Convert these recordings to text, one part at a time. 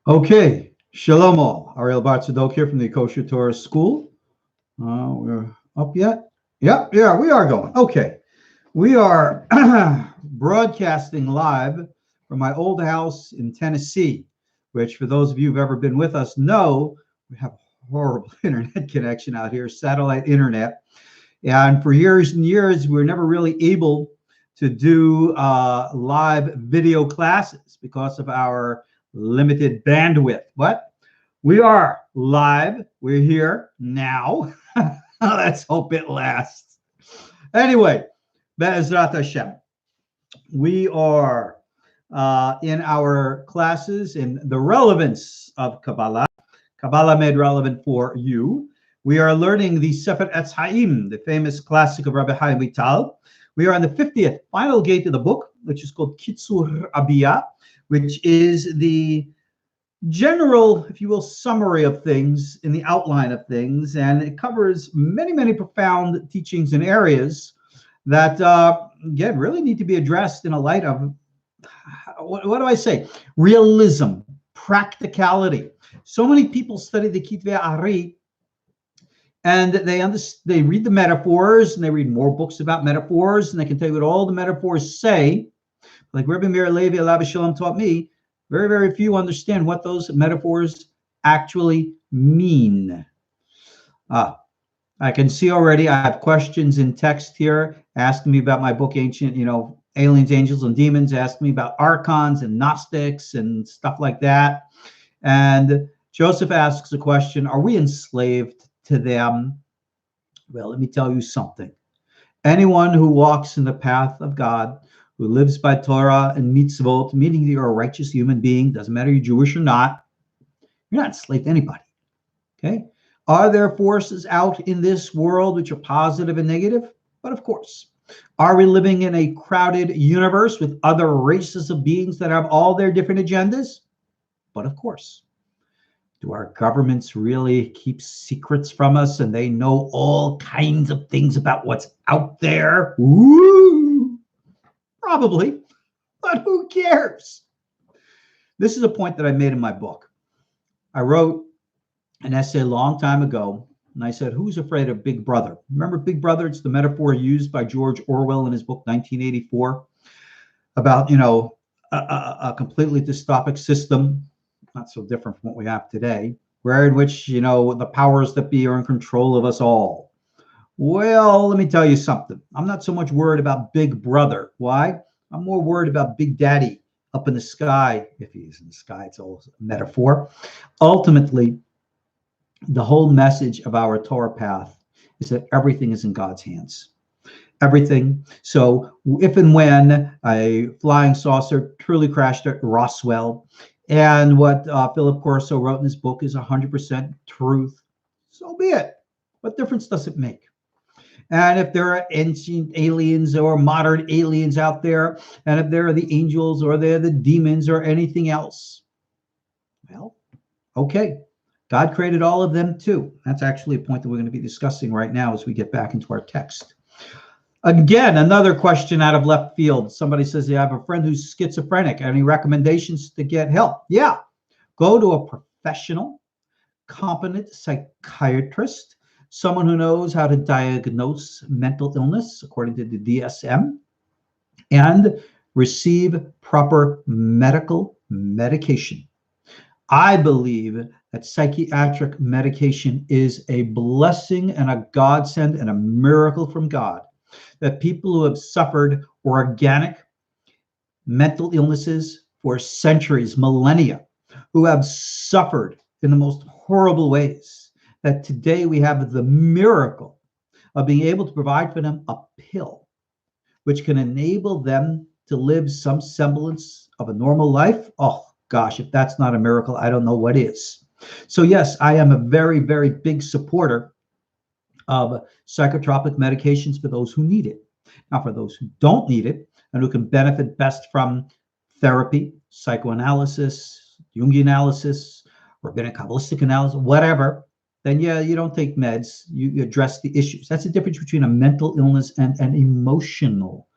Okay, Shalom all. Ariel Bartzadok here from the Kosher Torah School. We're up yet? Yep, yeah, we are going. Okay, we are broadcasting live from my old house in Tennessee, which for those of you who've ever been with us know, we have horrible internet connection out here, satellite internet. And for years and years, we were never really able to do live video classes because of our limited bandwidth. But we are live. We're here now. Let's hope it lasts. Anyway, Be'ezrat Hashem, we are in our classes in the relevance of Kabbalah. Kabbalah Made Relevant for you. We are learning the Sefer Etz Hayim, the famous classic of Rabbi Chaim Vital. We are on the 50th final gate of the book, which is called Kitzur Abiyah, which is the general, if you will, summary of things in the outline of things. And it covers many, many profound teachings and areas that, again, really need to be addressed in a light of, what do I say? Realism, practicality. So many people study the Kitvei Ari, and they read the metaphors, and they read more books about metaphors, and they can tell you what all the metaphors say. Like Rabbi Meir Levi Alav Shalom taught me, very, very few understand what those metaphors actually mean. I can see already I have questions in text here asking me about my book, Ancient, Aliens, Angels, and Demons, asking me about archons and Gnostics and stuff like that. And Joseph asks a question, are we enslaved to them? Well, let me tell you something. Anyone who walks in the path of God, who lives by Torah and mitzvot, meaning that you're a righteous human being, doesn't matter you're Jewish or not, you're not enslaved to anybody, okay? Are there forces out in this world which are positive and negative? But of course. Are we living in a crowded universe with other races of beings that have all their different agendas? But of course. Do our governments really keep secrets from us and they know all kinds of things about what's out there? Ooh, probably, but who cares? This is a point that I made in my book. I wrote an essay a long time ago, and I said, who's afraid of Big Brother? Remember Big Brother? It's the metaphor used by George Orwell in his book, 1984, about, a completely dystopic system, not so different from what we have today, where in which, the powers that be are in control of us all. Well, let me tell you something. I'm not so much worried about Big Brother. Why? I'm more worried about Big Daddy up in the sky. If he is in the sky, it's all a metaphor. Ultimately, the whole message of our Torah path is that everything is in God's hands. Everything. So if and when a flying saucer truly crashed at Roswell, and what Philip Corso wrote in his book is 100% truth, so be it. What difference does it make? And if there are ancient aliens or modern aliens out there, and if there are the angels or they're the demons or anything else, well, okay. God created all of them too. That's actually a point that we're going to be discussing right now as we get back into our text. Again, another question out of left field. Somebody says, yeah, I have a friend who's schizophrenic. Any recommendations to get help? Yeah. Go to a professional, competent psychiatrist, someone who knows how to diagnose mental illness according to the DSM, and receive proper medical medication. I believe that psychiatric medication is a blessing and a godsend and a miracle from God. That people who have suffered organic mental illnesses for centuries, millennia, who have suffered in the most horrible ways, that today we have the miracle of being able to provide for them a pill which can enable them to live some semblance of a normal life. Oh gosh, if that's not a miracle, I don't know what is. So yes, I am a very, very big supporter of psychotropic medications for those who need it. Now, for those who don't need it and who can benefit best from therapy, psychoanalysis, Jungian analysis, rabbinic Kabbalistic analysis, whatever, then yeah, you don't take meds, you address the issues. That's the difference between a mental illness and an emotional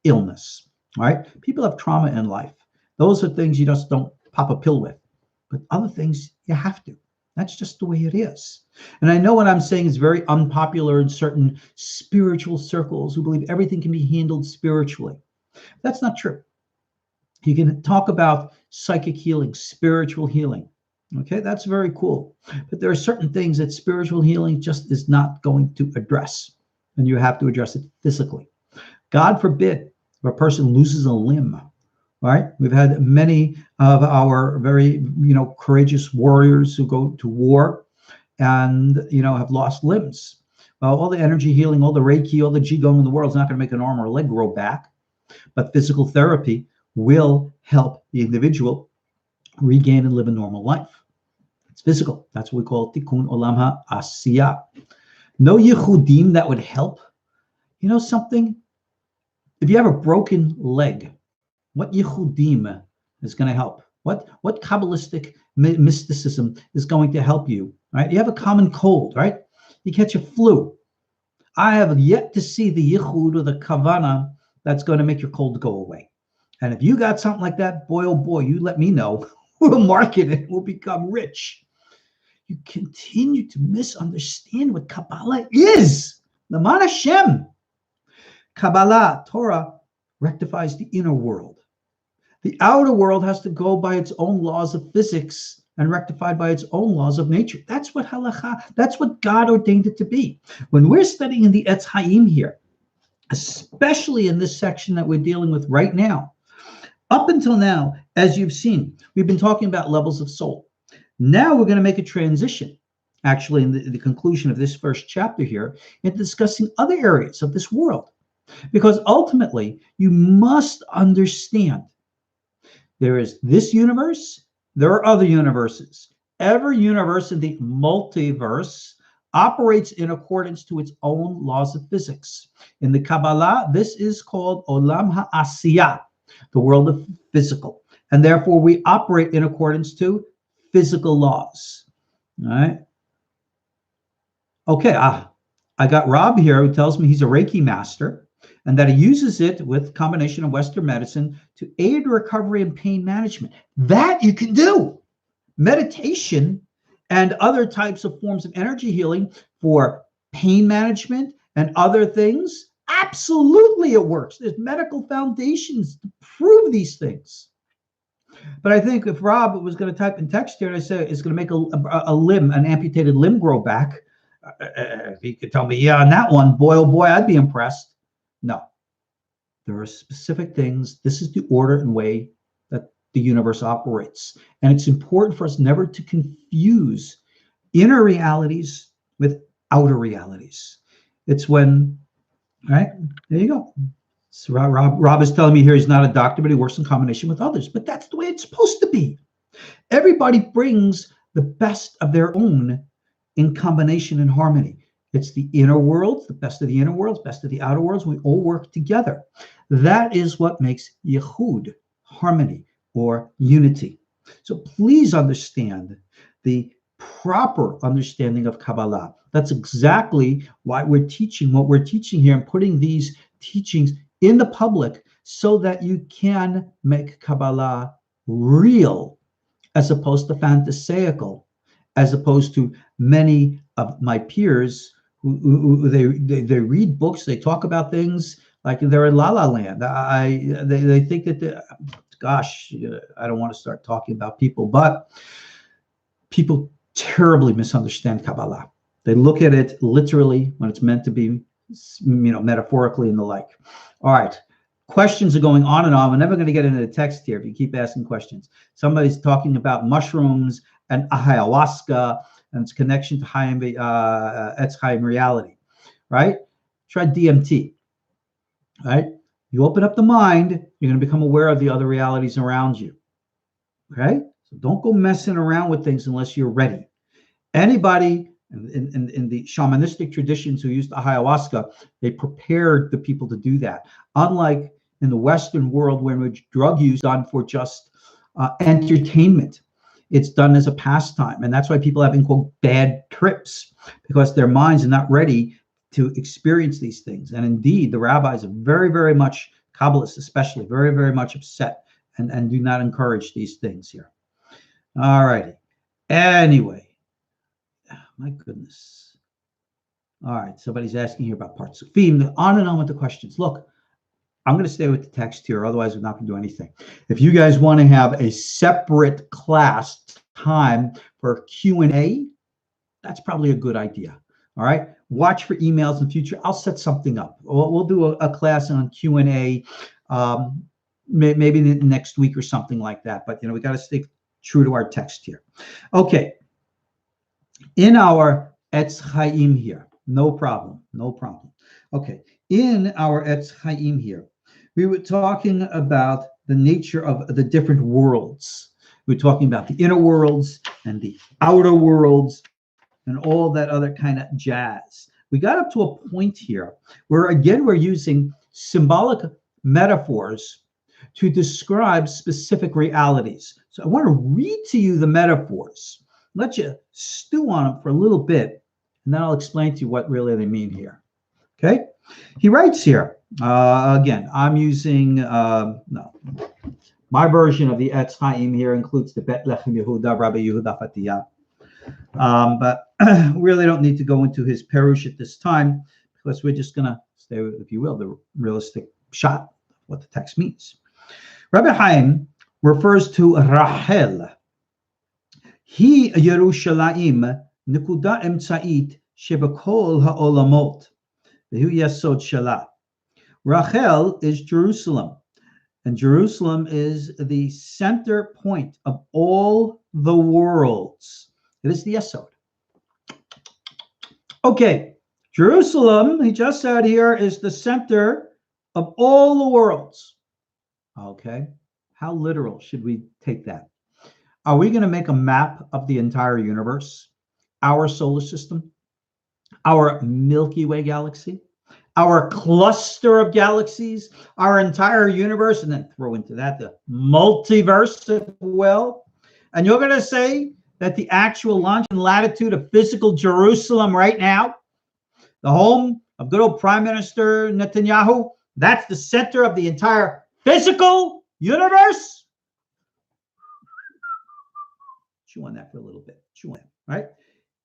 illness, all right? People have trauma in life. Those are things you just don't pop a pill with. but other things you have to. That's just the way it is. And I know what I'm saying is very unpopular in certain spiritual circles who believe everything can be handled spiritually. That's not true. You can talk about psychic healing, spiritual healing. Okay, that's very cool. But there are certain things that spiritual healing just is not going to address, and you have to address it physically. God forbid if a person loses a limb, right? We've had many of our very, courageous warriors who go to war and, have lost limbs. Well, all the energy healing, all the Reiki, all the Qigong in the world is not going to make an arm or a leg grow back, but physical therapy will help the individual regain and live a normal life. It's physical. That's what we call tikkun olam ha'asiyah. No yichudim that would help. You know something? If you have a broken leg, what yichudim is going to help? What Kabbalistic mysticism is going to help you? Right? You have a common cold, right? You catch a flu. I have yet to see the yichud or the kavana that's going to make your cold go away. And if you got something like that, boy, oh boy, you let me know. We'll market it. We'll become rich. You continue to misunderstand what Kabbalah is. Laman Hashem. Kabbalah, Torah, rectifies the inner world. The outer world has to go by its own laws of physics and rectified by its own laws of nature. That's what halakha, that's what God ordained it to be. When we're studying in the Etz Hayim here, especially in this section that we're dealing with right now, up until now, as you've seen, we've been talking about levels of soul. Now we're going to make a transition, actually, in the conclusion of this first chapter here, into discussing other areas of this world. Because ultimately, you must understand there is this universe, there are other universes. Every universe in the multiverse operates in accordance to its own laws of physics. In the Kabbalah, this is called Olam HaAsiyah, the world of physical. And therefore, we operate in accordance to physical laws. All right. Okay, I got Rob here who tells me he's a Reiki master and that he uses it with combination of Western medicine to aid recovery and pain management. That you can do. Meditation and other types of forms of energy healing for pain management and other things, absolutely it works. There's medical foundations to prove these things. But I think if Rob was going to type in text here and I say it's going to make a limb, an amputated limb grow back, if he could tell me, yeah, on that one, boy, oh boy, I'd be impressed. No. There are specific things. This is the order and way that the universe operates. And it's important for us never to confuse inner realities with outer realities. It's when, all right, there you go. So Rob is telling me here he's not a doctor, but he works in combination with others. But that's the way it's supposed to be. Everybody brings the best of their own in combination and harmony. It's the inner world, the best of the inner worlds, best of the outer worlds. We all work together. That is what makes yichud, harmony, or unity. So please understand the proper understanding of Kabbalah. That's exactly why we're teaching what we're teaching here and putting these teachings in the public so that you can make Kabbalah real as opposed to phantasaical, as opposed to many of my peers who they read books, they talk about things like they're in La La Land. They think that, gosh, I don't want to start talking about people, but people terribly misunderstand Kabbalah. They look at it literally when it's meant to be, metaphorically and the like. All right. Questions are going on and on. We're never going to get into the text here if you keep asking questions. Somebody's talking about mushrooms and ayahuasca and its connection to Etz Hayim reality, right? Try DMT, right? You open up the mind, you're going to become aware of the other realities around you, okay? So don't go messing around with things unless you're ready. Anybody in the shamanistic traditions who used ayahuasca, they prepared the people to do that. Unlike in the Western world, where drug use is done for just entertainment. It's done as a pastime. And that's why people have, quote, bad trips, because their minds are not ready to experience these things. And indeed, the rabbis are very, very much, Kabbalists especially, very, very much upset and do not encourage these things here. All righty. Anyway, my goodness. All right, somebody's asking here about parts of theme. On and on with the questions. Look, I'm going to stay with the text here, otherwise we're not going to do anything. If you guys want to have a separate class time for Q&A, that's probably a good idea. All right, watch for emails in the future. I'll set something up. We'll do a class on Q&A maybe next week or something like that. But, we got to stay true to our text here. Okay, in our Etz Hayim here, no problem. Okay, in our Etz Hayim here, we were talking about the nature of the different worlds. We're talking about the inner worlds and the outer worlds and all that other kind of jazz. We got up to a point here where, again, we're using symbolic metaphors to describe specific realities. So I want to read to you the metaphors, let you stew on them for a little bit, and then I'll explain to you what really they mean here. Okay? He writes here, again, I'm using, my version of the Etz Hayim here includes the Bet Lechem Yehuda, Rabbi Yehuda Fatiyah. But we really don't need to go into his perush at this time, because we're just going to stay with, if you will, the realistic shot of what the text means. Rabbi Hayim refers to Rachel. He Yerushalayim nekuda emtzait shebekol ha'olamot v'hu yesod shalah. Rachel is Jerusalem, and Jerusalem is the center point of all the worlds. It is the yesod. Okay, Jerusalem, he just said here, is the center of all the worlds. Okay, how literal should we take that? Are we going to make a map of the entire universe, our solar system, our Milky Way galaxy, our cluster of galaxies, our entire universe, and then throw into that the multiverse as well? And you're going to say that the actual longitude and latitude of physical Jerusalem right now, the home of good old Prime Minister Netanyahu, that's the center of the entire physical universe? Chew on that for a little bit. Chew on that, right?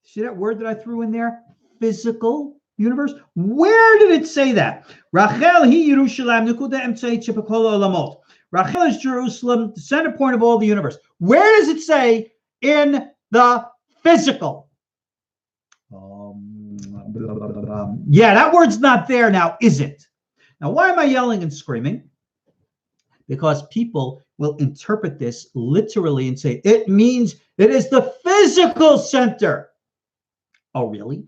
See that word that I threw in there? Physical universe? Where did it say that? Rachel hi Yerushalayim nekuda emtzait shebekol ha'olamot. Rachel is Jerusalem, the center point of all the universe. Where does it say in the physical? Yeah, that word's not there now, is it? Now, why am I yelling and screaming? Because people will interpret this literally and say, it means it is the physical center. Oh, really?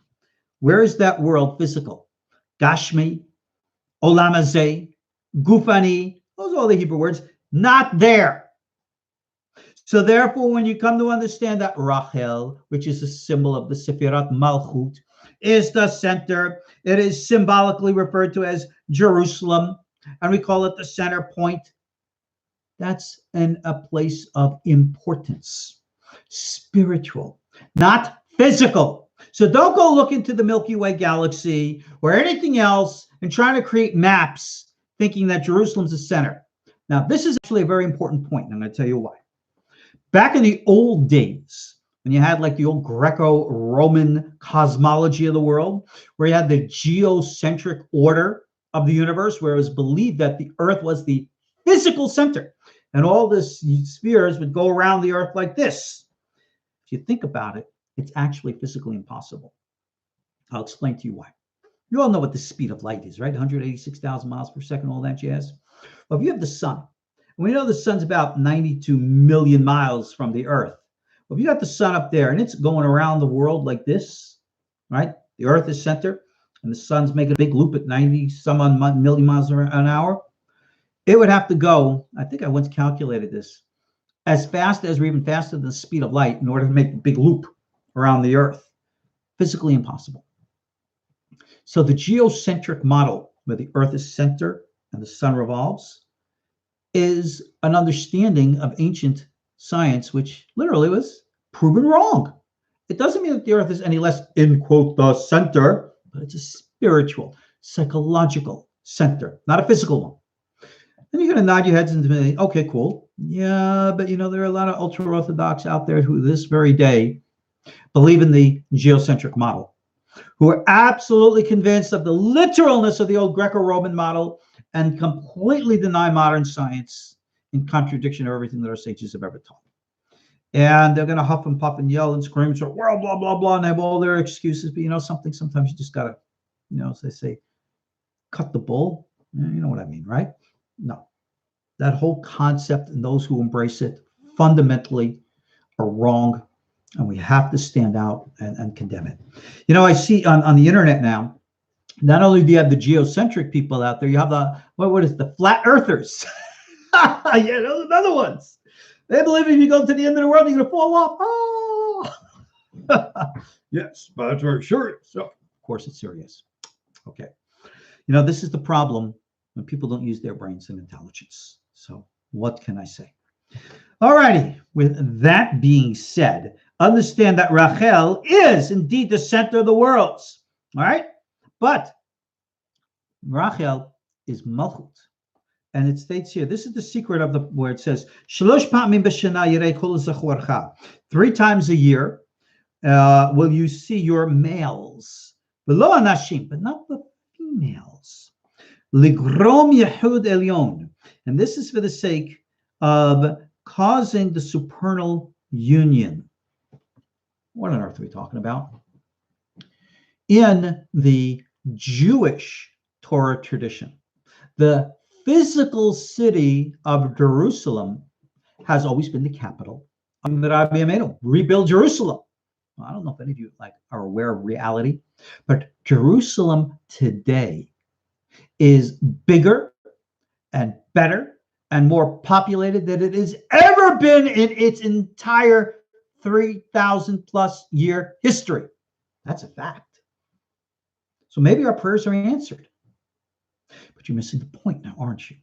Where is that world physical? Gashmi, Olam Hazeh, Gufani, those are all the Hebrew words, not there. So therefore, when you come to understand that Rachel, which is a symbol of the Sefirat Malchut, is the center, it is symbolically referred to as Jerusalem, and we call it the center point. That's a place of importance, spiritual, not physical. So don't go look into the Milky Way galaxy or anything else and trying to create maps thinking that Jerusalem's the center. Now, this is actually a very important point, and I'm going to tell you why. Back in the old days, when you had like the old Greco-Roman cosmology of the world, where you had the geocentric order of the universe, where it was believed that the Earth was the physical center, and all the spheres would go around the Earth like this. If you think about it, it's actually physically impossible. I'll explain to you why. You all know what the speed of light is, right? 186,000 miles per second, all that jazz. Well, if you have the sun, and we know the sun's about 92 million miles from the Earth. Well, if you got the sun up there and it's going around the world like this, right? The Earth is center, and the sun's making a big loop at 90 some odd million miles an hour. It would have to go, I think I once calculated this, as fast as or even faster than the speed of light in order to make a big loop around the Earth. Physically impossible. So the geocentric model, where the Earth is center and the sun revolves, is an understanding of ancient science, which literally was proven wrong. It doesn't mean that the Earth is any less, in quote, the center, but it's a spiritual, psychological center, not a physical one. And you're going to nod your heads and say, okay, cool. Yeah, but there are a lot of ultra-Orthodox out there who this very day believe in the geocentric model, who are absolutely convinced of the literalness of the old Greco-Roman model and completely deny modern science in contradiction of everything that our sages have ever taught. And they're going to huff and puff and yell and scream, so, well, blah, blah, blah, and have all their excuses. But something, sometimes you just got to, as they say, cut the bull. You know what I mean, right? No. That whole concept and those who embrace it fundamentally are wrong. And we have to stand out and condemn it. I see on the internet now, not only do you have the geocentric people out there, you have what is the flat earthers. Yeah, those are other ones. They believe if you go to the end of the world, you're going to fall off. Oh, yes, but that's very serious. So, of course, it's serious. Okay. This is the problem when people don't use their brains and intelligence. So, what can I say? All righty. With that being said, understand that Rachel is indeed the center of the worlds. All right? But Rachel is Malchut. And it states here, this is the secret of where it says, 3 times a year will you see your males, but not the females. Ligrom Yehud Elyon. And this is for the sake of causing the supernal union. What on earth are we talking about? In the Jewish Torah tradition, the physical city of Jerusalem has always been the capital of the Rabbi Amennu. Rebuild Jerusalem. Well, I don't know if any of you are aware of reality, but Jerusalem today is bigger and better and more populated than it has ever been in its entire 3,000 plus year history. That's a fact. So maybe our prayers are answered. But you're missing the point now, aren't you?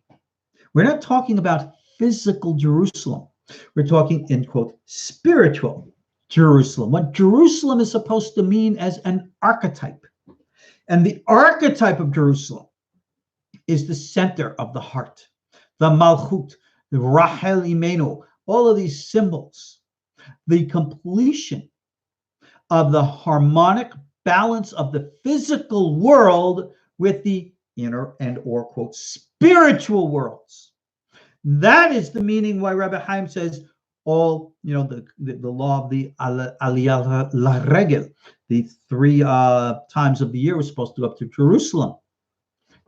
We're not talking about physical Jerusalem. We're talking, in quote, spiritual Jerusalem. What Jerusalem is supposed to mean as an archetype. And the archetype of Jerusalem is the center of the heart. The Malchut, the Rachel Imenu, all of these symbols. The completion of the harmonic balance of the physical world with the inner and or quote spiritual worlds. That is the meaning why Rabbi Hayim says all the law of the Aliyah La Regel, the 3 times of the year we're supposed to go up to Jerusalem.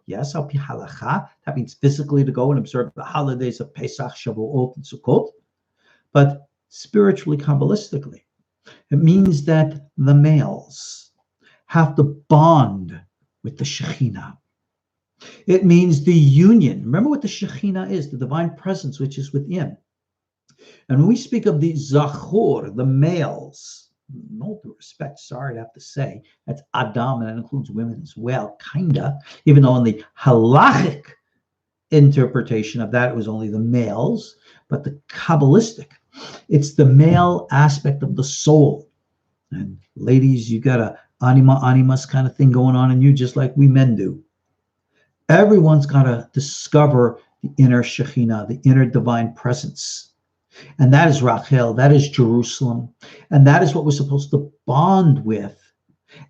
Yes, al pi halacha, that means physically to go and observe the holidays of Pesach, Shavuot, and Sukkot. But spiritually, Kabbalistically, it means that the males have to bond with the Shekhinah. It means the union. Remember what the Shekhinah is, the divine presence which is within. And when we speak of the Zachor, the males, no due respect, sorry to have to say, that's Adam, and that includes women as well, kinda, even though in the halachic interpretation of that, it was only the males, but the Kabbalistic, it's the male aspect of the soul. And ladies, you got a animus kind of thing going on in you, just like we men do. Everyone's got to discover the inner Shekhinah, the inner divine presence. And that is Rachel, that is Jerusalem, and that is what we're supposed to bond with.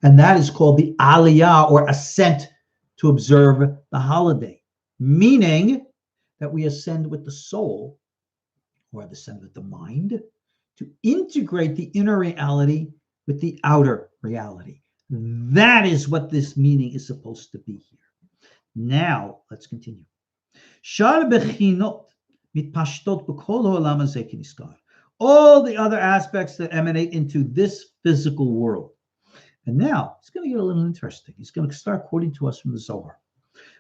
And that is called the Aliyah, or ascent, to observe the holiday, meaning that we ascend with the soul, or ascend with the mind, to integrate the inner reality with the outer reality. That is what this meaning is supposed to be here. Now, let's continue. All the other aspects that emanate into this physical world. And now, it's going to get a little interesting. He's going to start quoting to us from the Zohar.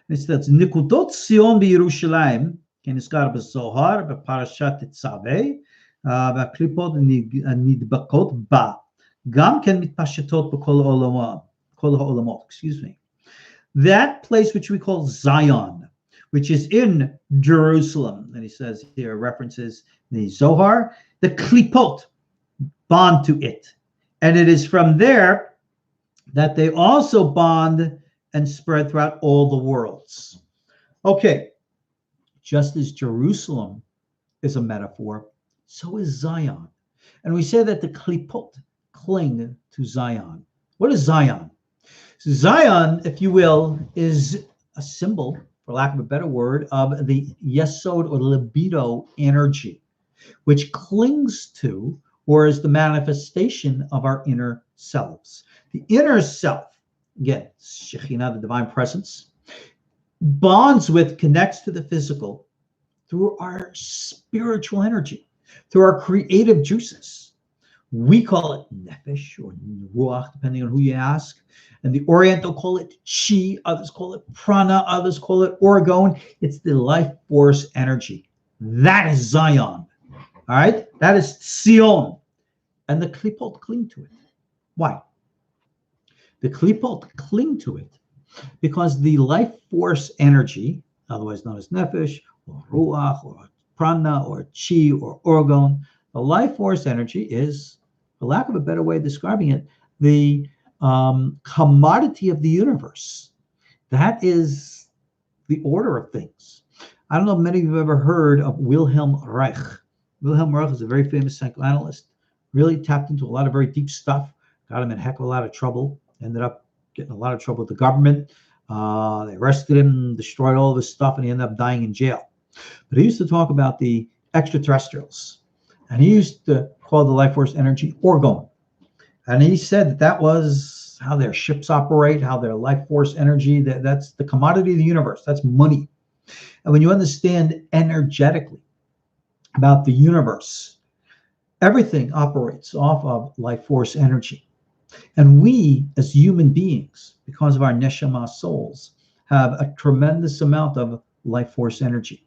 And it says, Nikudot Sion b'Yerushalayim, k'nizkar b'Zohar, b'Parashat Tetzaveh, b'Klipot nidbakot ba, gam ken mitpashetot b'kol ha'olamot, excuse me. That place which we call Zion, which is in Jerusalem. And he says here, references the Zohar, the Klipot, bond to it. And it is from there that they also bond and spread throughout all the worlds. Okay, Just as Jerusalem is a metaphor, so is Zion. And we say that the klipot cling to Zion. What is Zion? Zion, if you will, is a symbol, for lack of a better word, of the yesod or libido energy, which clings to or is the manifestation of our inner selves. The inner self, again, Shekhinah, the divine presence, bonds with, connects to the physical through our spiritual energy, through our creative juices. We call it nefesh or ruach, depending on who you ask. And the Oriental call it chi, others call it prana, others call it orgone. It's the life force energy. That is Zion. All right? That is Sion. And the klipot cling to it. Why? The klipot cling to it because the life force energy, otherwise known as nefesh, or ruach, or prana, or chi, or orgone, the life force energy is, for lack of a better way of describing it, the commodity of the universe. That is the order of things. I don't know if many of you have ever heard of Wilhelm Reich. Wilhelm Reich is a very famous psychoanalyst, really tapped into a lot of very deep stuff, got him in a heck of a lot of trouble, ended up getting a lot of trouble with the government. They arrested him, destroyed all of his stuff, and he ended up dying in jail. But he used to talk about the extraterrestrials, and he used to call the life force energy orgone. And he said that that was how their ships operate, how their life force energy, that's the commodity of the universe. That's money. And when you understand energetically about the universe, everything operates off of life force energy. And we, as human beings, because of our neshama souls, have a tremendous amount of life force energy.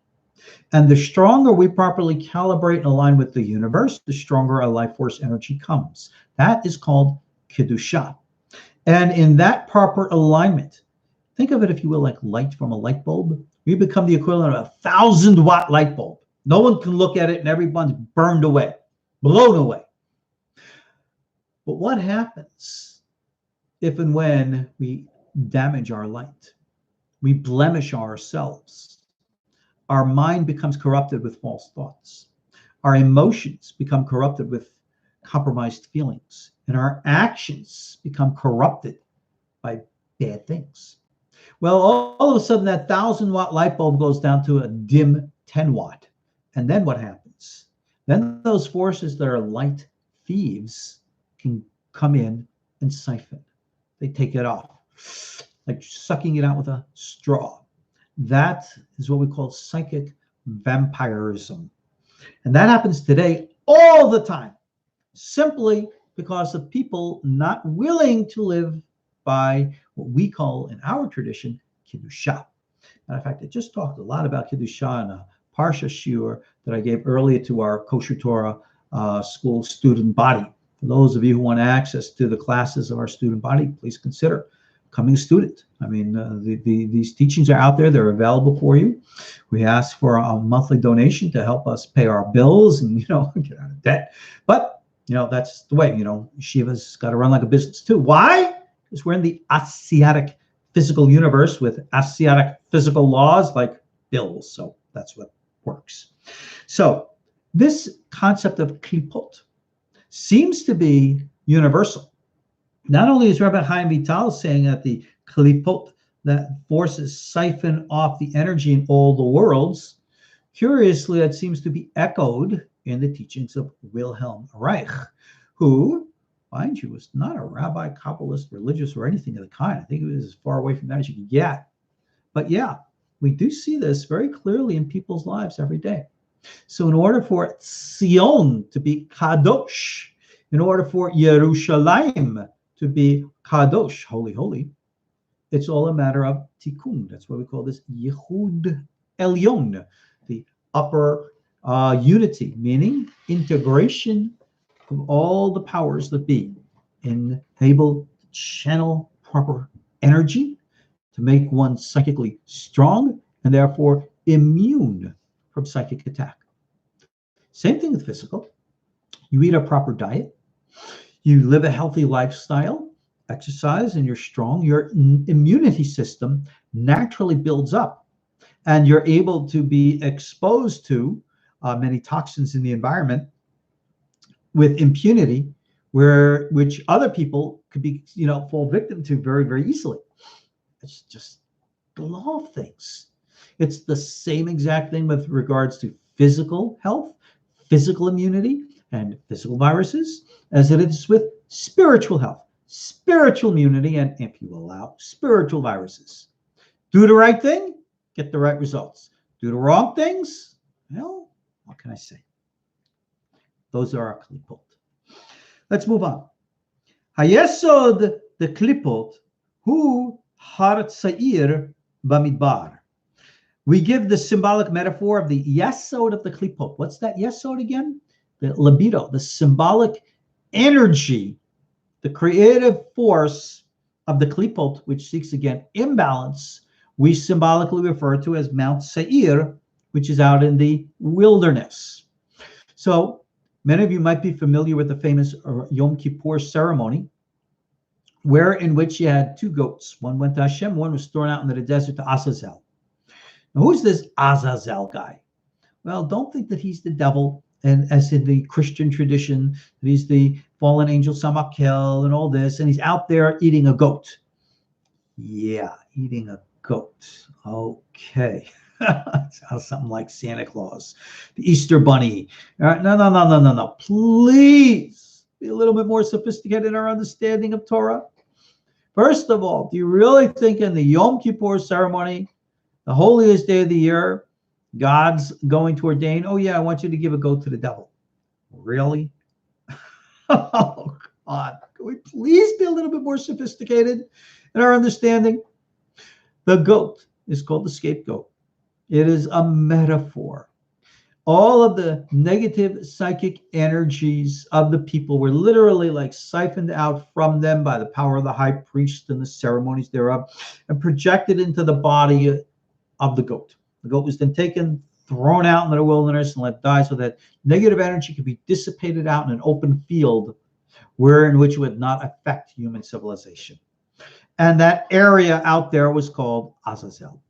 And the stronger we properly calibrate and align with the universe, the stronger our life force energy comes. That is called Kedusha. And in that proper alignment, think of it, if you will, like light from a light bulb. We become the equivalent of a 1,000-watt light bulb. No one can look at it and everyone's burned away, blown away. But what happens if and when we damage our light? We blemish ourselves. Our mind becomes corrupted with false thoughts. Our emotions become corrupted with compromised feelings. And our actions become corrupted by bad things. Well, all of a sudden, that 1,000-watt light bulb goes down to a dim 10-watt. And then what happens? Then those forces that are light thieves can come in and siphon. They take it off, like sucking it out with a straw. That is what we call psychic vampirism. And that happens today all the time, simply because of people not willing to live by what we call, in our tradition, Kedusha. Matter of fact, I just talked a lot about Kedusha in a Parsha shiur that I gave earlier to our Kosher Torah school student body. For those of you who want access to the classes of our student body, please consider becoming a student. I mean, these teachings are out there. They're available for you. We ask for a monthly donation to help us pay our bills and, get out of debt. But, that's the way, yeshiva's got to run like a business too. Why? Because we're in the Asiatic physical universe with Asiatic physical laws like bills. So that's what works. So this concept of klipot seems to be universal. Not only is Rabbi Chaim Vital saying that the klipot, that forces siphon off the energy in all the worlds, curiously, that seems to be echoed in the teachings of Wilhelm Reich, who, mind you, was not a rabbi, Kabbalist, religious, or anything of the kind. I think he was as far away from that as you could get. But yeah, we do see this very clearly in people's lives every day. So in order for Sion to be kadosh, in order for Yerushalayim to be kadosh, holy, holy, it's all a matter of tikkun. That's what we call this yichud elyon, the upper unity, meaning integration of all the powers that be, and able to channel proper energy to make one psychically strong and therefore immune from psychic attack. Same thing with physical. You eat a proper diet, you live a healthy lifestyle, exercise, and you're strong, your immunity system naturally builds up. and you're able to be exposed to many toxins in the environment with impunity, which other people could be, fall victim to very, very easily. It's just the law of things. It's the same exact thing with regards to physical health, physical immunity, and physical viruses as it is with spiritual health, spiritual immunity, and, if you allow, spiritual viruses. Do the right thing, get the right results. Do the wrong things, well, what can I say? Those are our klipot. Let's move on. Hayesod the klipot hu har tzair bamidbar. We give the symbolic metaphor of the yesod of the klipot. What's that yesod again? The libido, the symbolic energy, the creative force of the klipot, which seeks, again, imbalance, we symbolically refer to as Mount Seir, which is out in the wilderness. So many of you might be familiar with the famous Yom Kippur ceremony, in which you had two goats. One went to Hashem, one was thrown out into the desert to Azazel. Now, who's this Azazel guy? Well, don't think that he's the devil, and as in the Christian tradition, that he's the fallen angel Samakel and all this, and he's out there eating a goat. Yeah, eating a goat. Okay. Sounds something like Santa Claus, the Easter Bunny. All right, no. Please be a little bit more sophisticated in our understanding of Torah. First of all, do you really think in the Yom Kippur ceremony, the holiest day of the year, God's going to ordain, oh yeah, I want you to give a goat to the devil? Really? Oh God, can we please be a little bit more sophisticated in our understanding? The goat is called the scapegoat. It is a metaphor. All of the negative psychic energies of the people were literally like siphoned out from them by the power of the high priest and the ceremonies thereof, and projected into the body of the goat. The goat was then taken, thrown out into the wilderness, and let die, so that negative energy could be dissipated out in an open field in which it would not affect human civilization. And that area out there was called Azazel.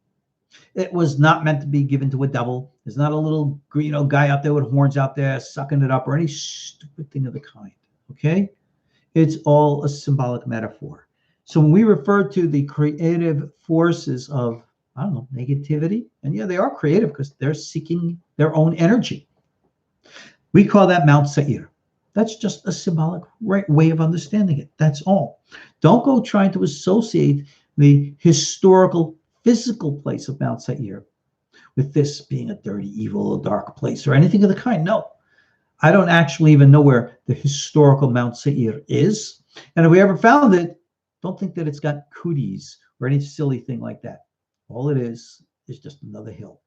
It was not meant to be given to a devil. There's not a little guy out there with horns out there sucking it up or any stupid thing of the kind. Okay? It's all a symbolic metaphor. So when we refer to the creative forces of, negativity, and yeah, they are creative because they're seeking their own energy, we call that Mount Seir. That's just a symbolic way of understanding it. That's all. Don't go trying to associate the historical physical place of Mount Seir with this being a dirty, evil, dark place or anything of the kind. No, I don't actually even know where the historical Mount Seir is. And if we ever found it, don't think that it's got cooties or any silly thing like that. All it is just another hill.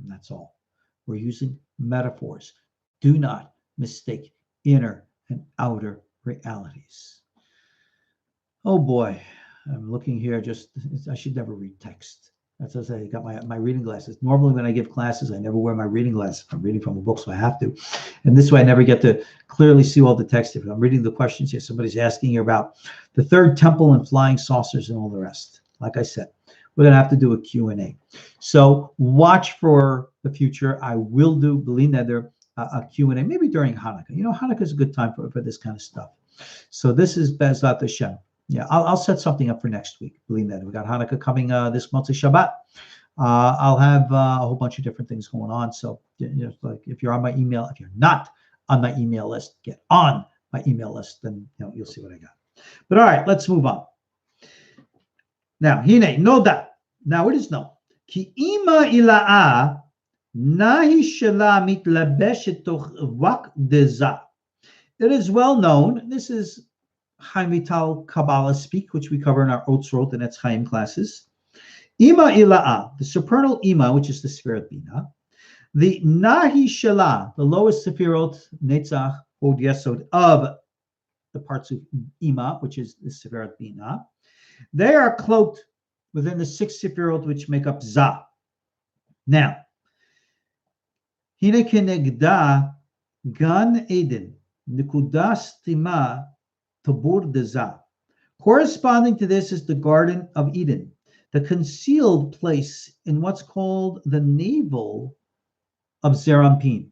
And that's all. We're using metaphors. Do not mistake inner and outer realities. Oh boy. I'm looking here, I should never read text. That's as I got my reading glasses. Normally when I give classes, I never wear my reading glasses. I'm reading from a book, so I have to. And this way I never get to clearly see all the text. If I'm reading the questions here, somebody's asking you about the third temple and flying saucers and all the rest. Like I said, we're going to have to do a Q&A. So watch for the future. I will do, believe that there a Q&A, maybe during Hanukkah. Hanukkah is a good time for this kind of stuff. So this is Bezat Hashem. Yeah, I'll set something up for next week. Believe that. We got Hanukkah coming this month of Shabbat. I'll have a whole bunch of different things going on. So, like if you're on my email, if you're not on my email list, get on my email list, then you'll see what I got. But all right, let's move on. Now, hine noda. Now it is known. Ki ima ila'a nahi shela mitlabeshet toch vak deza. It is well known. This is Chaim Vital Kabbalah speak, which we cover in our Otzrot and Etz Hayim classes. Ima ila'a, the supernal Ima, which is the Sefirat Bina. The Nahi Shela, the lowest Sefirot, Netzach, Od Yesod, of the parts of Ima, which is the Sefirat Bina. They are cloaked within the six Sefirot, which make up Za. Now, Hine Kenegda Gan Eden, Nikudas Tima, Tabur de Za. Corresponding to this is the Garden of Eden. the concealed place in what's called the navel of Zeir Anpin.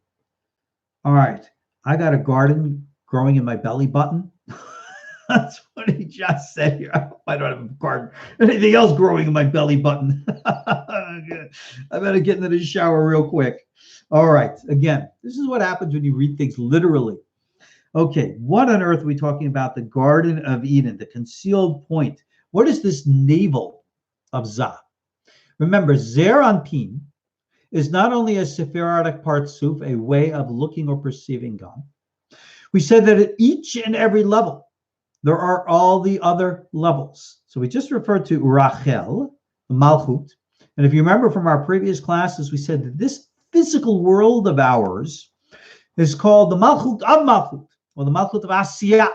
All right, I got a garden growing in my belly button. That's what he just said here. I don't have a garden. Anything else growing in my belly button? I better get into the shower real quick. All right, again, this is what happens when you read things literally. Okay, what on earth are we talking about? The Garden of Eden, the concealed point. What is this navel of Za? Remember, Zeir Anpin is not only a Sephirotic Partsuf, a way of looking or perceiving God. We said that at each and every level, there are all the other levels. So we just referred to Rachel, Malchut. And if you remember from our previous classes, we said that this physical world of ours is called the Malchut of Malchut, or the Malchut of Asiyah.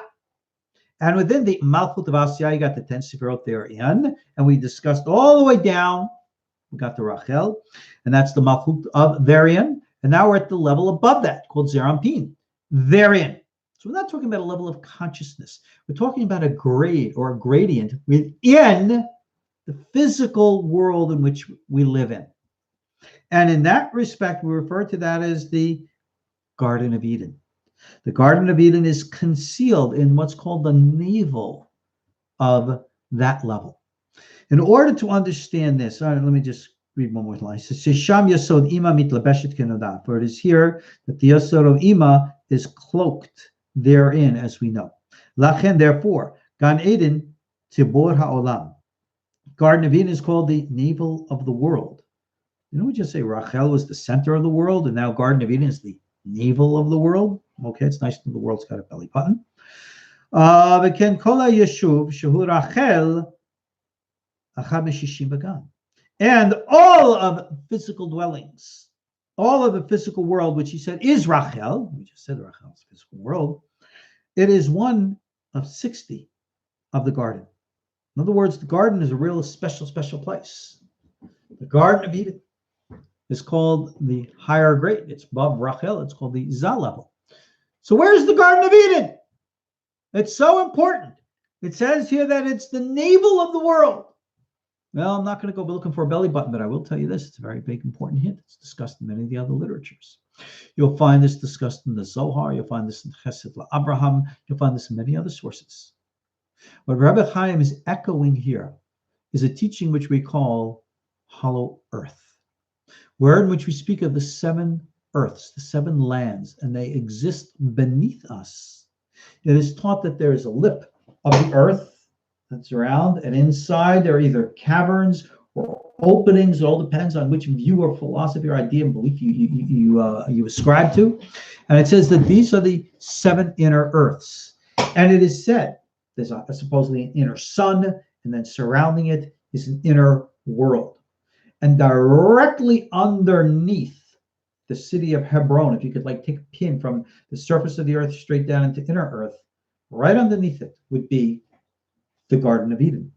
And within the Malchut of Asiyah, you got the 10 Sefirot therein, and we discussed all the way down. We got to Rachel, and that's the Malchut of therein. And now we're at the level above that, called Zeir Anpin, therein. So we're not talking about a level of consciousness. We're talking about a grade or a gradient within the physical world in which we live in. And in that respect, we refer to that as the Garden of Eden. The Garden of Eden is concealed in what's called the navel of that level. In order to understand this, let me just read one more line. It says, Sham Yasod Ima mitlabeshet kenoda. For it is here that the Yasod of Ima is cloaked therein, as we know. Lachen, therefore, Gan Eden Tibor Ha'olam. Garden of Eden is called the navel of the world. You know, we just say Rachel was the center of the world, and now Garden of Eden is the navel of the world. Okay, it's nice that the world's got a belly button. V'ken kol ha'yeshuv shehu Rachel achad meshishim b'gan. And all of physical dwellings, all of the physical world, which he said is Rachel, we just said Rachel's physical world, it is one of 60 of the garden. In other words, the garden is a real special place. The Garden of Eden is called the higher grade. It's above Rachel. It's called the Za level. So where's the Garden of Eden? It's so important. It says here that it's the navel of the world. Well, I'm not going to go looking for a belly button, but I will tell you this. It's a very big, important hint. It's discussed in many of the other literatures. You'll find this discussed in the Zohar. You'll find this in Chesed LaAbraham. You'll find this in many other sources. What Rabbi Chaim is echoing here is a teaching which we call hollow earth, where in which we speak of the 7 earths, the 7 lands, and they exist beneath us. It is taught that there is a lip of the earth that's around, and inside there are either caverns or openings. It all depends on which view or philosophy or idea and belief you ascribe to. And it says that these are the 7 inner earths. And it is said there's supposedly an inner sun, and then surrounding it is an inner world. And directly underneath the city of Hebron, if you could like take a pin from the surface of the earth straight down into inner earth, right underneath it would be the Garden of Eden.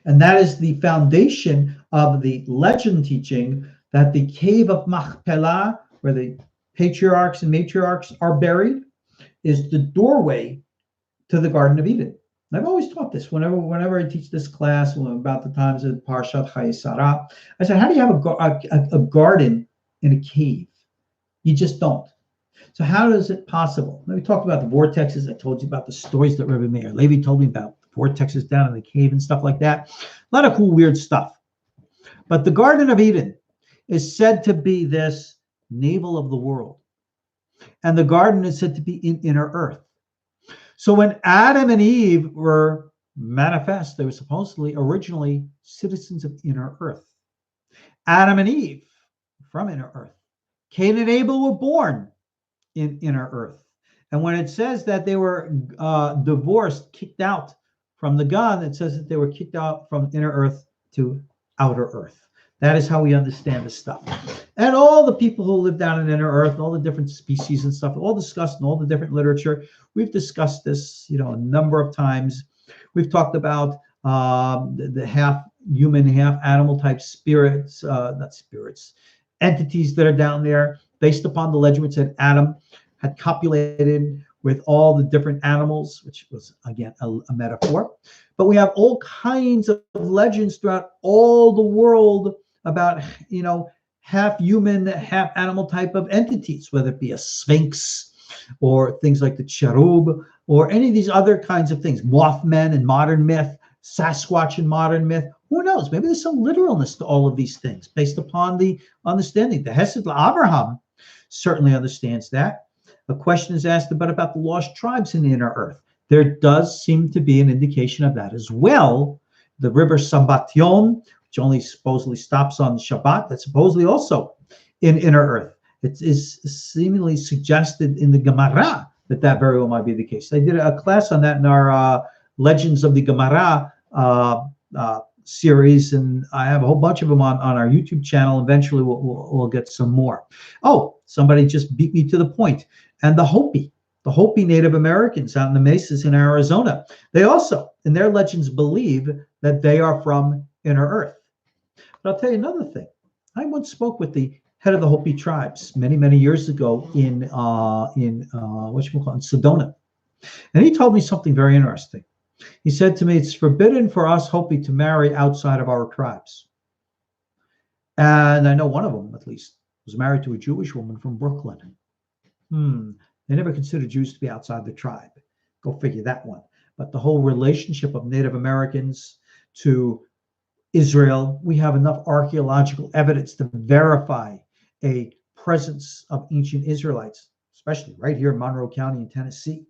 And that is the foundation of the legend teaching that the cave of Machpelah, where the patriarchs and matriarchs are buried, is the doorway to the Garden of Eden. And I've always taught this whenever I teach this class about the times of Parshat Chayei Sarah. I said, how do you have a garden in a cave? You just don't. So how is it possible? We talked about the vortexes. I told you about the stories that Rebbe Meir Levi told me about the vortexes down in the cave and stuff like that. A lot of cool, weird stuff. But the Garden of Eden is said to be this navel of the world. And the garden is said to be in inner earth. So when Adam and Eve were manifest, they were supposedly originally citizens of inner earth. Adam and Eve from inner earth. Cain and Abel were born in inner earth. And when it says that they were divorced, kicked out from the Gan, it says that they were kicked out from inner earth to outer earth. That is how we understand this stuff. And all the people who live down in inner earth, and all the different species and stuff, all discussed in all the different literature. We've discussed this, a number of times. We've talked about the half human, half animal type spirits, entities that are down there, based upon the legend which said Adam had copulated with all the different animals, which was, again, a metaphor. But we have all kinds of legends throughout all the world about, half human, half animal type of entities, whether it be a sphinx or things like the cherub or any of these other kinds of things, Mothman in modern myth, Sasquatch in modern myth. Who knows? Maybe there's some literalness to all of these things based upon the understanding. The Hesed Abraham certainly understands that. A question is asked about the lost tribes in the inner earth. There does seem to be an indication of that as well. The river Sambation, which only supposedly stops on Shabbat, that's supposedly also in inner earth. It is seemingly suggested in the Gemara that very well might be the case. I did a class on that in our Legends of the Gemara series, and I have a whole bunch of them on our YouTube channel. Eventually we'll get some more. Oh, somebody just beat me to the point. And the Hopi Native Americans out in the mesas in Arizona, they also, in their legends, believe that they are from inner earth. But I'll tell you another thing. I once spoke with the head of the Hopi tribes many years ago in Sedona, and he told me something very interesting. He said to me, it's forbidden for us Hopi to marry outside of our tribes. And I know one of them, at least, was married to a Jewish woman from Brooklyn. They never considered Jews to be outside the tribe. Go figure that one. But the whole relationship of Native Americans to Israel, we have enough archaeological evidence to verify a presence of ancient Israelites, especially right here in Monroe County in Tennessee.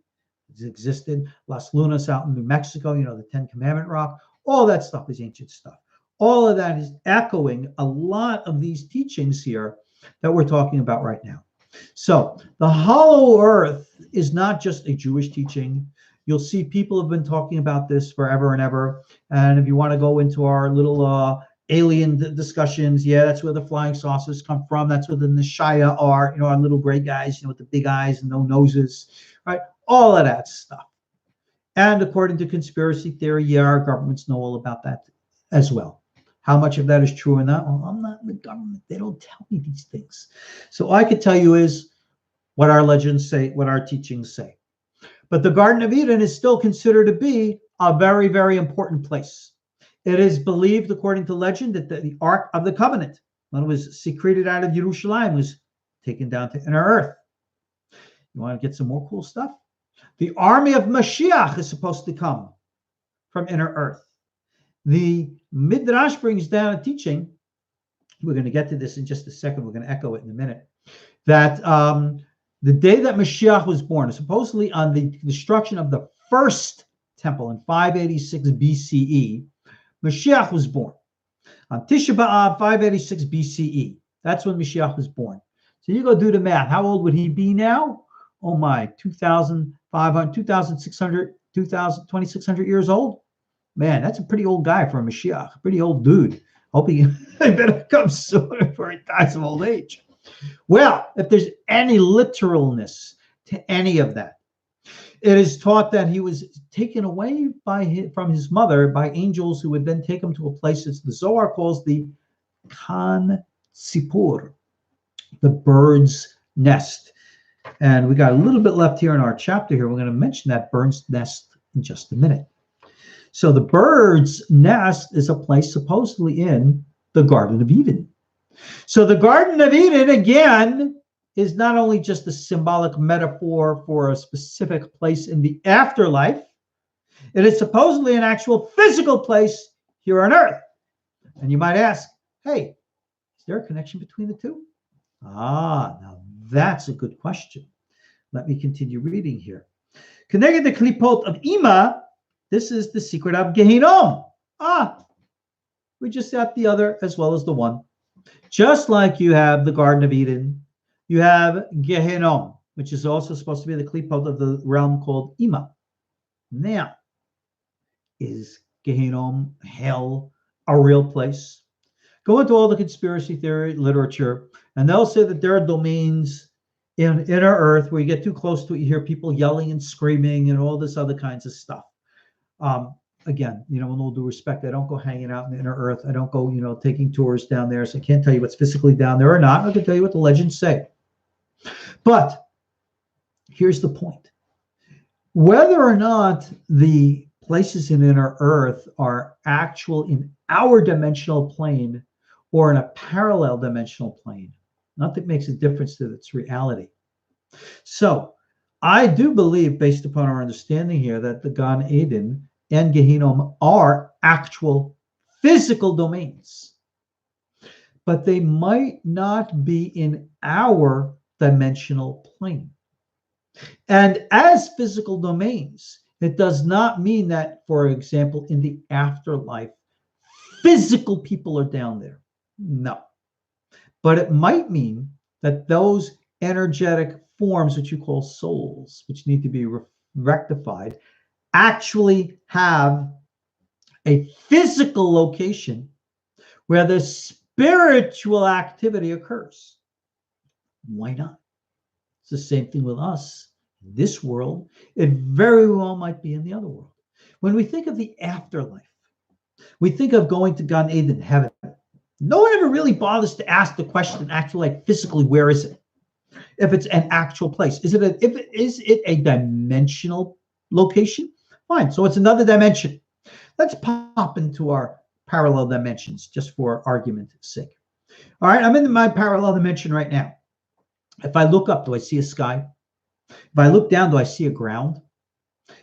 It's existed. Las Lunas out in New Mexico, the Ten Commandment Rock, all that stuff is ancient stuff. All of that is echoing a lot of these teachings here that we're talking about right now. So the hollow earth is not just a Jewish teaching. You'll see people have been talking about this forever and ever. And if you want to go into our little alien discussions, yeah, that's where the flying saucers come from. That's where the Nishaya are, our little gray guys, with the big eyes and no noses, right? All of that stuff. And according to conspiracy theory, yeah, our governments know all about that as well. How much of that is true or not? Well, I'm not in the government. They don't tell me these things. So all I could tell you is what our legends say, what our teachings say. But the Garden of Eden is still considered to be a very, very important place. It is believed, according to legend, that the Ark of the Covenant, when it was secreted out of Jerusalem, was taken down to inner earth. You want to get some more cool stuff? The army of Mashiach is supposed to come from inner earth. The Midrash brings down a teaching. We're going to get to this in just a second. We're going to echo it in a minute. That the day that Mashiach was born, supposedly on the destruction of the first temple in 586 BCE, Mashiach was born. On Tisha B'Av, 586 BCE. That's when Mashiach was born. So you go do the math. How old would he be now? Oh my, 2,500, 2,600, 2,600 years old? Man, that's a pretty old guy for a Mashiach, a pretty old dude. Hope he better come sooner before he dies of old age. Well, if there's any literalness to any of that, it is taught that he was taken away from his mother by angels who would then take him to a place that the Zohar calls the Kan Sipur, the bird's nest. And we got a little bit left here in our chapter here. We're going to mention that bird's nest in just a minute. So the bird's nest is a place supposedly in the Garden of Eden. So the Garden of Eden, again, is not only just a symbolic metaphor for a specific place in the afterlife, it is supposedly an actual physical place here on earth. And you might ask, hey, is there a connection between the two? Now that's a good question. Let me continue reading here. Connected the klipot of Ima, this is the secret of Gehinom. We just got the other as well as the one. Just like you have the Garden of Eden, you have Gehinom, which is also supposed to be the klipot of the realm called Ima. Now, is Gehinom, hell, a real place? Go into all the conspiracy theory literature, and they'll say that there are domains in inner earth where you get too close to it, you hear people yelling and screaming and all this other kinds of stuff. Again, with all due respect, I don't go hanging out in the inner earth. I don't go, taking tours down there. So I can't tell you what's physically down there or not. I can tell you what the legends say. But here's the point. Whether or not the places in inner earth are actual in our dimensional plane or in a parallel dimensional plane, nothing makes a difference to its reality. So I do believe, based upon our understanding here, that the Gan Eden and Gehinnom are actual physical domains, but they might not be in our dimensional plane. And as physical domains, it does not mean that, for example, in the afterlife, physical people are down there. No. But it might mean that those energetic forms, which you call souls, which need to be rectified, actually have a physical location where the spiritual activity occurs. Why not? It's the same thing with us. In this world, it very well might be in the other world. When we think of the afterlife, we think of going to Gan Eden, heaven. No one ever really bothers to ask the question, actually, like physically, where is it? If it's an actual place, is it a dimensional location? Fine. So it's another dimension. Let's pop into our parallel dimensions, just for argument's sake. All right, I'm in my parallel dimension right now. If I look up, do I see a sky? If I look down, do I see a ground?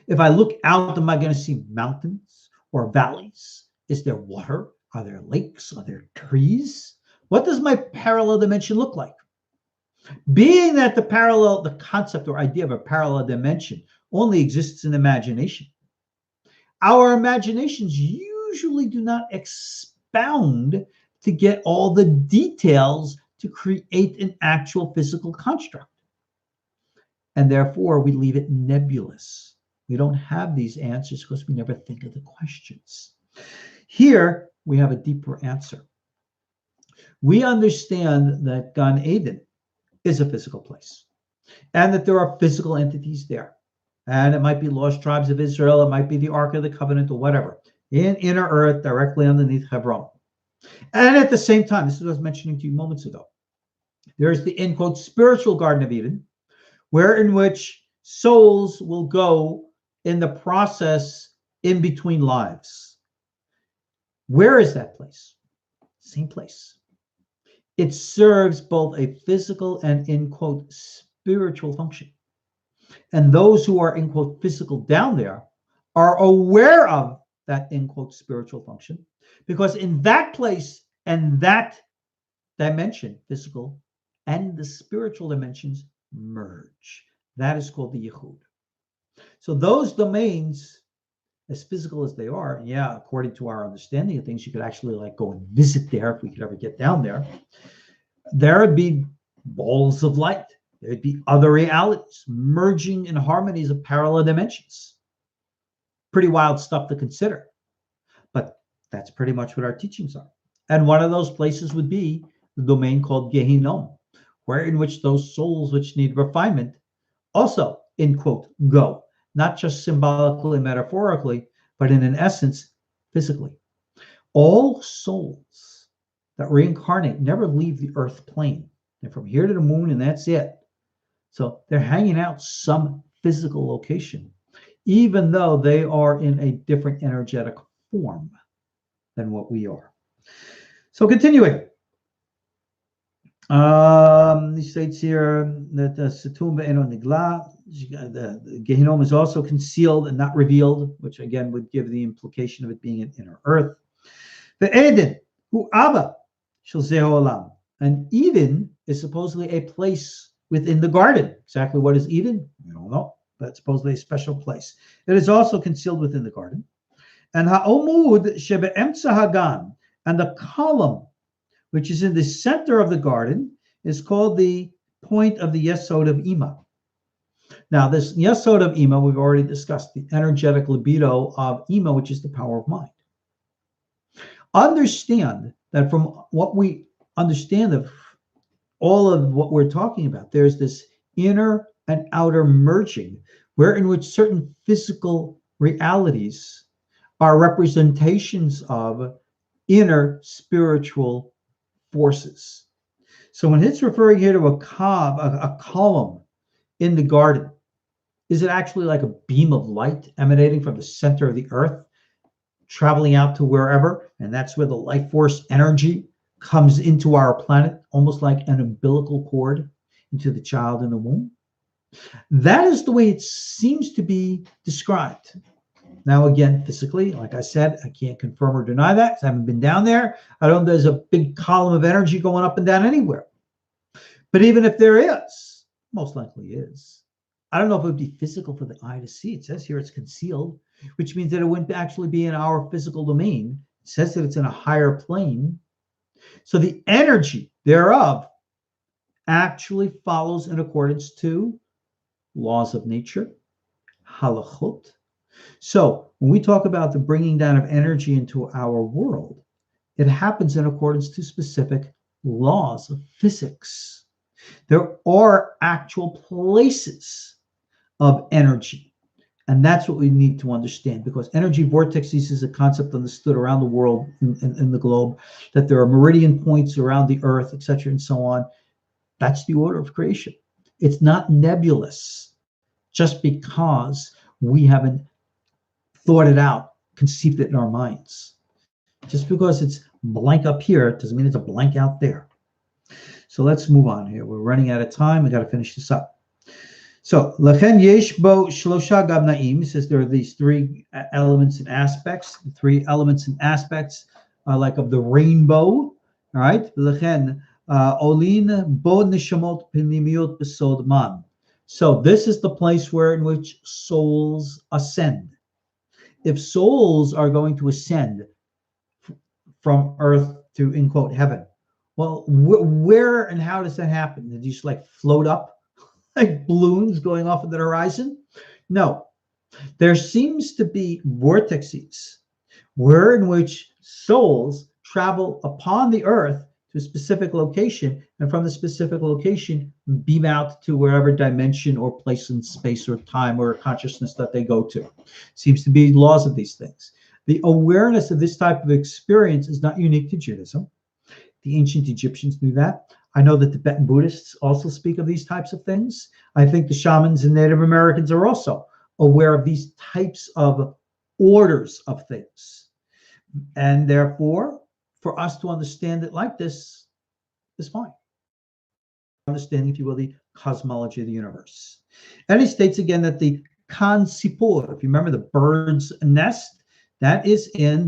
If I look out, am I going to see mountains or valleys? Is there water? Are there lakes? Are there trees? What does my parallel dimension look like? Being that the concept or idea of a parallel dimension only exists in imagination, our imaginations usually do not expound to get all the details to create an actual physical construct. And therefore, we leave it nebulous. We don't have these answers because we never think of the questions. Here, we have a deeper answer. We understand that Gan Eden is a physical place and that there are physical entities there. And it might be lost tribes of Israel. It might be the Ark of the Covenant or whatever in inner earth directly underneath Hebron. And at the same time, this is what I was mentioning to you moments ago, there's the, in quote, spiritual Garden of Eden, where in which souls will go in the process in between lives. Where is that place? Same place. It serves both a physical and, in quote, spiritual function. And those who are, in quote, physical down there are aware of that, in quote, spiritual function, because in that place and that dimension, physical and the spiritual dimensions merge. That is called the Yichud. So those domains, as physical as they are, yeah, according to our understanding of things, you could actually like go and visit there if we could ever get down there. There would be balls of light. There'd be other realities merging in harmonies of parallel dimensions. Pretty wild stuff to consider. But that's pretty much what our teachings are. And one of those places would be the domain called Gehinnom, where in which those souls which need refinement also, in quote, go. Not just symbolically, metaphorically, but in an essence, physically. All souls that reincarnate never leave the earth plane. They're from here to the moon and that's it. So they're hanging out some physical location, even though they are in a different energetic form than what we are. So continuing. He states here that the Satum Be'eno Nigla, the Gehinnom is also concealed and not revealed, which again would give the implication of it being an inner earth. The Eden, Hu Abba Shel Zeh Olam, and Eden is supposedly a place within the garden. Exactly what is Eden? We don't know, but supposedly a special place. It is also concealed within the garden. And Ha'omud Shebe'emtza Hagan, and the column which is in the center of the garden, is called the point of the Yesod of Ima. Now, this Yesod of Ima, we've already discussed, the energetic libido of Ima, which is the power of mind. Understand that from what we understand of all of what we're talking about, there's this inner and outer merging, where in which certain physical realities are representations of inner spiritual forces. So when it's referring here to a column in the garden, Is it actually like a beam of light emanating from the center of the earth, traveling out to wherever? And that's where the life force energy comes into our planet, almost like an umbilical cord into the child in the womb. That is the way it seems to be described. Now, again, physically, like I said, I can't confirm or deny that. I haven't been down there. I don't know there's a big column of energy going up and down anywhere. But even if there is, most likely is, I don't know if it would be physical for the eye to see. It says here it's concealed, which means that it wouldn't actually be in our physical domain. It says that it's in a higher plane. So the energy thereof actually follows in accordance to laws of nature, halachot. So when we talk about the bringing down of energy into our world, it happens in accordance to specific laws of physics. There are actual places of energy. And that's what we need to understand, because energy vortices is a concept understood around the world in the globe, that there are meridian points around the earth, etc., and so on. That's the order of creation. It's not nebulous just because we haven't thought it out, conceived it in our minds. Just because it's blank up here doesn't mean it's a blank out there. So let's move on here. We're running out of time. We got to finish this up. So, Lachen yesh bo shlosha gabnaim says there are these three elements and aspects. The three elements and aspects, like of the rainbow. All right. Lachen olin bo neshamot pnimiot besod man. So this is the place where in which souls ascend. If souls are going to ascend from earth to, in quote, heaven, well, where and how does that happen? Did you just like float up like balloons going off of the horizon? No. There seems to be vortices where in which souls travel upon the earth to a specific location, and from the specific location beam out to wherever dimension or place in space or time or consciousness that they go to. Seems to be laws of these things. The awareness of this type of experience is not unique to Judaism. The ancient Egyptians knew that. I know that Tibetan Buddhists also speak of these types of things. I think the shamans and Native Americans are also aware of these types of orders of things. And therefore, for us to understand it like this is fine. Understanding, if you will, the cosmology of the universe. And he states again that the Kan Sipur, if you remember the bird's nest, that is in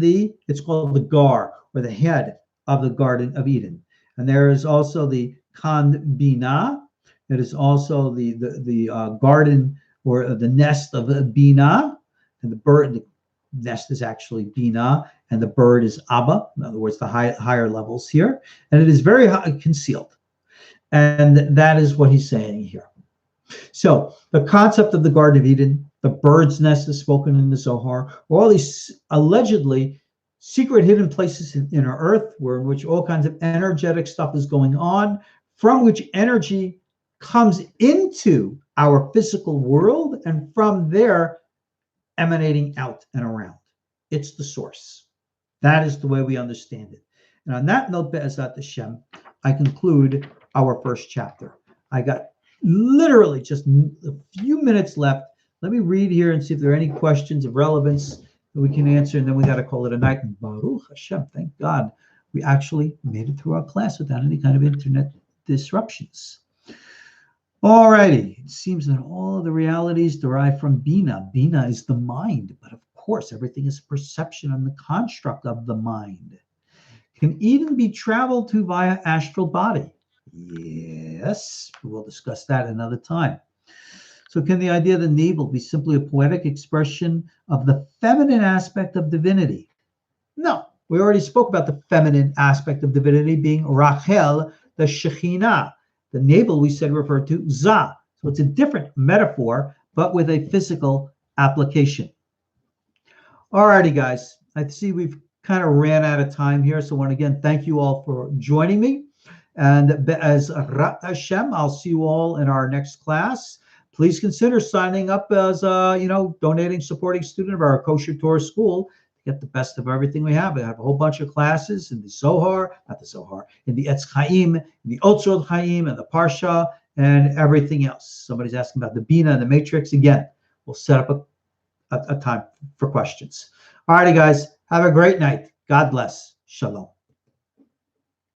it's called the Gar, or the head of the Garden of Eden. And there is also the Kan Bina. It is also the garden or the nest of Bina. And the nest is actually Bina, and the bird is Abba. In other words, the higher levels here. And it is very concealed. And that is what he's saying here. So the concept of the Garden of Eden, the bird's nest is spoken in the Zohar, all these allegedly secret hidden places in our earth, where in which all kinds of energetic stuff is going on, from which energy comes into our physical world, and from there emanating out and around. It's the source. That is the way we understand it. And on that note, Be'ezat Hashem, I conclude our first chapter. I got literally just a few minutes left. Let me read here and see if there are any questions of relevance that we can answer, and then we got to call it a night. And Baruch Hashem, thank God, we actually made it through our class without any kind of internet disruptions. All righty. It seems that all of the realities derive from Bina. Bina is the mind, but of course, everything is perception and the construct of the mind. Can even be traveled to via astral body. Yes, we'll discuss that another time. So can the idea of the navel be simply a poetic expression of the feminine aspect of divinity? No, we already spoke about the feminine aspect of divinity being Rachel, the Shekhinah. The navel, we said, referred to Zah. So it's a different metaphor, but with a physical application. All righty, guys. I see we've kind of ran out of time here. So I want to again thank you all for joining me. And as Rat Hashem, I'll see you all in our next class. Please consider signing up as donating, supporting student of our Kosher Torah School to get the best of everything we have. We have a whole bunch of classes in the Zohar, in the Etz Hayim, in the Orthodox Judaism, and the Parsha, and everything else. Somebody's asking about the Bina and the Matrix. Again, we'll set up a time for questions. All righty, guys. Have a great night. God bless. Shalom.